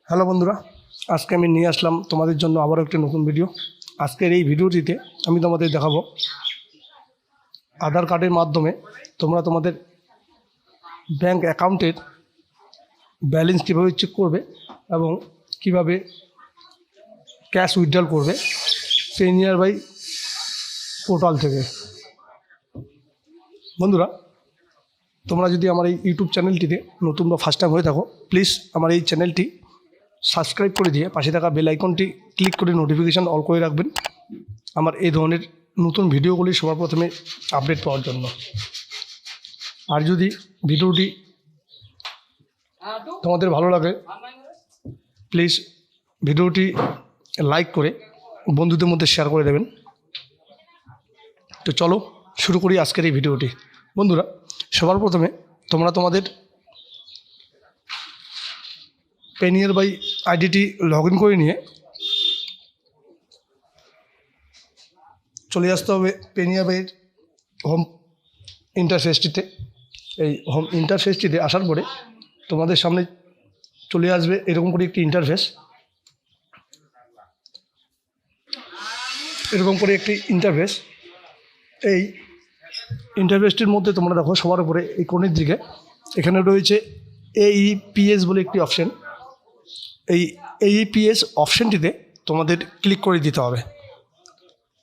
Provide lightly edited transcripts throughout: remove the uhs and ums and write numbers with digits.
Hello বন্ধুরা, আজকে আমি নিয়ে আসলাম তোমাদের জন্য আবারও একটি নতুন ভিডিও। আজকের এই ভিডিওটিতে আমি তোমাদের দেখাবো আধার কার্ডের মাধ্যমে তোমরা তোমাদের ব্যাংক অ্যাকাউন্টের ব্যালেন্স কীভাবে চেক করবে এবং কিভাবে ক্যাশ উইথড্রল করবে পেনিয়ারবাই পোর্টাল থেকে। বন্ধুরা, তোমরা যদি আমার এই ইউটিউব চ্যানেলটিতে নতুন বা ফার্স্ট টাইম হয়ে থাকো, প্লিজ আমার এই চ্যানেলটি সাবস্ক্রাইব করে দিয়ে পাশে থাকা বেল আইকনটি ক্লিক করে নোটিফিকেশান অল করে রাখবেন আমার এই ধরনের নতুন ভিডিওগুলি সবার প্রথমে আপডেট পাওয়ার জন্য। আর যদি ভিডিওটি তোমাদের ভালো লাগে, প্লিজ ভিডিওটি লাইক করে বন্ধুদের মধ্যে শেয়ার করে দেবেন। তো চলো শুরু করি আজকের এই ভিডিওটি। বন্ধুরা, সবার প্রথমে তোমরা তোমাদের পেনিয়ারবাই আইডিটি লগ ইন করে নিয়ে চলে আসতে হবে পেনিয়ারবাইয়ের হোম ইন্টারফেসটিতে। এই হোম ইন্টারফেসটিতে আসার পরে তোমাদের সামনে চলে আসবে এরকম করে একটি ইন্টারফেস। এই ইন্টারফেসটির মধ্যে তোমরা দেখো সবার উপরে এই কোণের দিকে এখানে রয়েছে AEPS বলে একটি অপশান। এই AEPS অপশানটিতে তোমাদের ক্লিক করে দিতে হবে।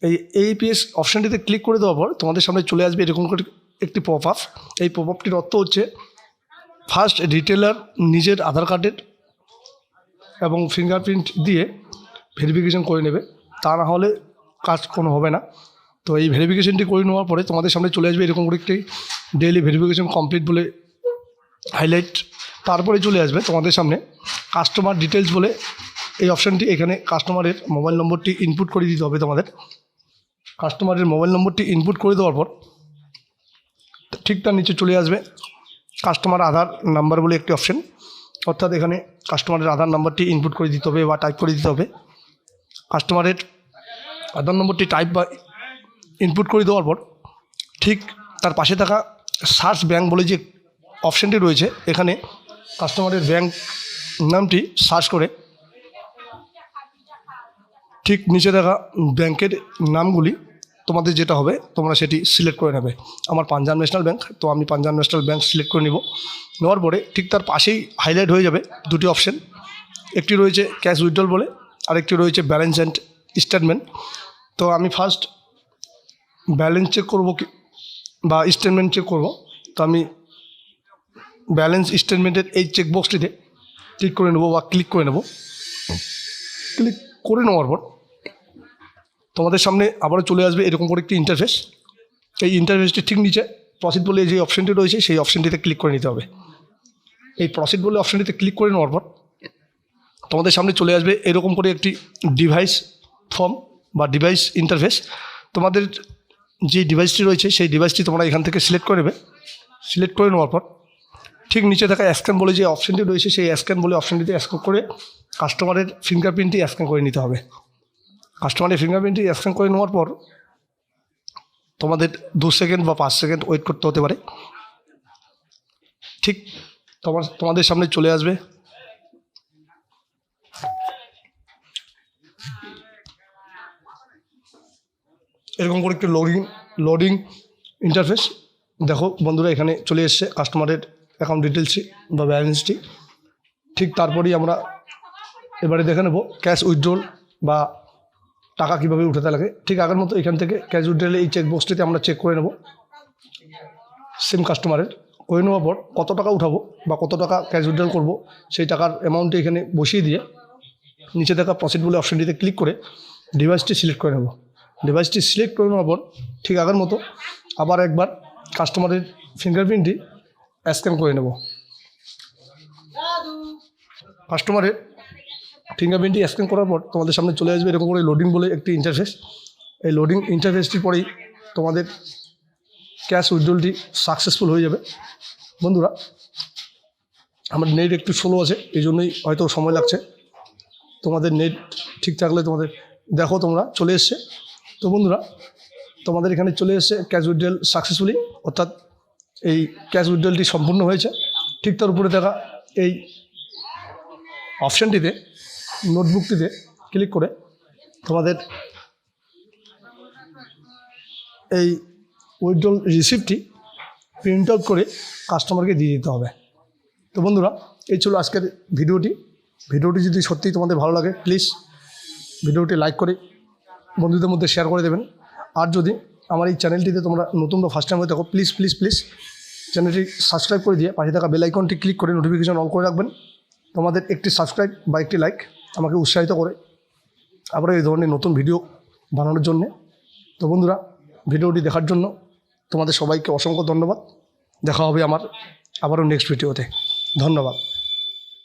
এই AEPS অপশানটিতে ক্লিক করে দেওয়ার পর তোমাদের সামনে চলে আসবে এরকম করে একটি পপ আপ। এই পপ আপটির অর্থ হচ্ছে ফার্স্ট রিটেলার নিজের আধার কার্ডের এবং ফিঙ্গারপ্রিন্ট দিয়ে ভেরিফিকেশন করে নেবে, তা না হলে কাজ কোনো হবে না। তো এই ভেরিফিকেশনটি করে নেওয়ার পরে তোমাদের সামনে চলে আসবে এরকম করে একটি ডেইলি ভেরিফিকেশন কমপ্লিট বলে হাইলাইট। তারপরে চলে আসবে তোমাদের সামনে কাস্টমার ডিটেলস বলে এই অপশানটি। এখানে কাস্টমারের মোবাইল নম্বরটি ইনপুট করে দিতে হবে তোমাদের। কাস্টমারের মোবাইল নম্বরটি ইনপুট করে দেওয়ার পর ঠিক তার নিচে চলে আসবে কাস্টমার আধার নাম্বার বলে একটি অপশান। অর্থাৎ এখানে কাস্টমারের আধার নাম্বারটি ইনপুট করে দিতে হবে বা টাইপ করে দিতে হবে। কাস্টমারের আধার নম্বরটি টাইপ বা ইনপুট করে দেওয়ার পর ঠিক তার পাশে থাকা সার্চ ব্যাংক বলে যে অপশানটি রয়েছে, এখানে কাস্টমারের ব্যাংক নামটি সার্চ করে ঠিক নিচে থাকা ব্যাংকের নামগুলি তোমাদের যেটা হবে তোমরা সেটি সিলেক্ট করে নেবে। আমার পাঞ্জাব ন্যাশনাল ব্যাংক, তো আমি পাঞ্জাব ন্যাশনাল ব্যাংক সিলেক্ট করে নেওয়ার পরে ঠিক তার পাশেই হাইলাইট হয়ে যাবে দুটি অপশান। একটি রয়েছে ক্যাশ উইথড্রল বলে, আরেকটি রয়েছে ব্যালেন্স অ্যান্ড স্টেটমেন্ট। তো আমি ফার্স্ট ব্যালেন্স চেক করব বা স্টেটমেন্ট চেক করব। তো আমি ব্যালেন্স স্টেটমেন্টের এই চেকবক্সটিতে ক্লিক করে নেব বা ক্লিক করে নেব। ক্লিক করে নেওয়ার পর তোমাদের সামনে আবারও চলে আসবে এরকম করে একটি ইন্টারফেস। এই ইন্টারফেসটি ঠিক নিচে প্রসিড বলে যে অপশানটি রয়েছে সেই অপশানটিতে ক্লিক করে নিতে হবে। এই প্রসিড বলে অপশানটিতে ক্লিক করে নেওয়ার পর তোমাদের সামনে চলে আসবে এরকম করে একটি ডিভাইস ফর্ম বা ডিভাইস ইন্টারফেস। তোমাদের যে ডিভাইসটি রয়েছে সেই ডিভাইসটি তোমরা এখান থেকে সিলেক্ট করে নেবে। সিলেক্ট করে নেওয়ার পর ঠিক নিচে থাকা স্ক্যান বলে যে অপশানটি রয়েছে সেই স্ক্যান বলে অপশানটিতে স্ক্যান করে কাস্টমারের ফিঙ্গারপ্রিন্টটি স্ক্যান করে নিতে হবে। কাস্টমারের ফিঙ্গারপ্রিন্টটি স্ক্যান করে নেওয়ার পর তোমাদের 2 সেকেন্ড বা 5 সেকেন্ড ওয়েট করতে হতে পারে। ঠিক তোমাদের সামনে চলে আসবে এরকম করে একটি লোডিং ইন্টারফেস। দেখো বন্ধুরা, এখানে চলে এসছে কাস্টমারের অ্যাকাউন্ট ডিটেলসটি বা ব্যালেন্সটি। ঠিক তারপরেই আমরা এবারে দেখে নেব ক্যাশ উইথড্রল বা টাকা কীভাবে উঠাতে লাগে। ঠিক আগের মতো এখান থেকে ক্যাশ উইথড্রলে এই চেকবক্সটিতে আমরা চেক করে নেব সেম কাস্টমারের। করে নেওয়ার পর কত টাকা উঠাবো বা কত টাকা ক্যাশ উইথড্রল করবো সেই টাকার অ্যামাউন্টটি এখানে বসিয়ে দিয়ে নিচে থাকা প্রসিড বলে অপশানটিতে ক্লিক করে ডিভাইসটি সিলেক্ট করে নেব। ডিভাইসটি সিলেক্ট করে নেওয়ার পর ঠিক আগের মতো আবার একবার কাস্টমারের ফিঙ্গারপ্রিন্টটি স্ক্যান করে নেব। কাস্টমারের ফিঙ্গারপ্রিন্টটি স্ক্যান করার পর তোমাদের সামনে চলে আসবে এরকম করে লোডিং বলে একটি ইন্টারফেস। এই লোডিং ইন্টারফেসটির পরেই তোমাদের ক্যাশ উইথড্রলটি সাকসেসফুল হয়ে যাবে। বন্ধুরা, আমার নেট একটু স্লো আছে, এই জন্যই হয়তো সময় লাগছে। তোমাদের নেট ঠিক থাকলে তোমাদের দেখো তোমরা চলে এসছে। তো বন্ধুরা, তোমাদের এখানে চলে এসছে ক্যাশ উইথড্রল সাকসেসফুলি, অর্থাৎ এই ক্যাশ উইথড্রলটি সম্পূর্ণ হয়েছে। ঠিক তার উপরে থাকা এই অপশানটিতে নোটবুকটিতে ক্লিক করে তোমাদের এই উইথড্রল রিসিপ্টটি প্রিন্ট আউট করে কাস্টমারকে দিয়ে দিতে হবে। তো বন্ধুরা, এই ছিল আজকের ভিডিওটি যদি সত্যিই তোমাদের ভালো লাগে প্লিজ ভিডিওটি লাইক করে বন্ধুদের মধ্যে শেয়ার করে দেবেন। আর যদি আমার এই চ্যানেলটিতে তোমরা নতুন বা ফার্স্ট টাইম হয়ে থাকো প্লিজ চ্যানেলটি সাবস্ক্রাইব করে দিয়ে পাশে থাকা বেল আইকনটি ক্লিক করে নোটিফিকেশন অন করে রাখবেন। তোমাদের একটি সাবস্ক্রাইব বা একটি লাইক আমাকে উৎসাহিত করে আবার এই ধরনের নতুন ভিডিও বানানোর জন্যে। তো বন্ধুরা, ভিডিওটি দেখার জন্য তোমাদের সবাইকে অসংখ্য ধন্যবাদ। দেখা হবে আমার আবারও নেক্সট ভিডিওতে। ধন্যবাদ।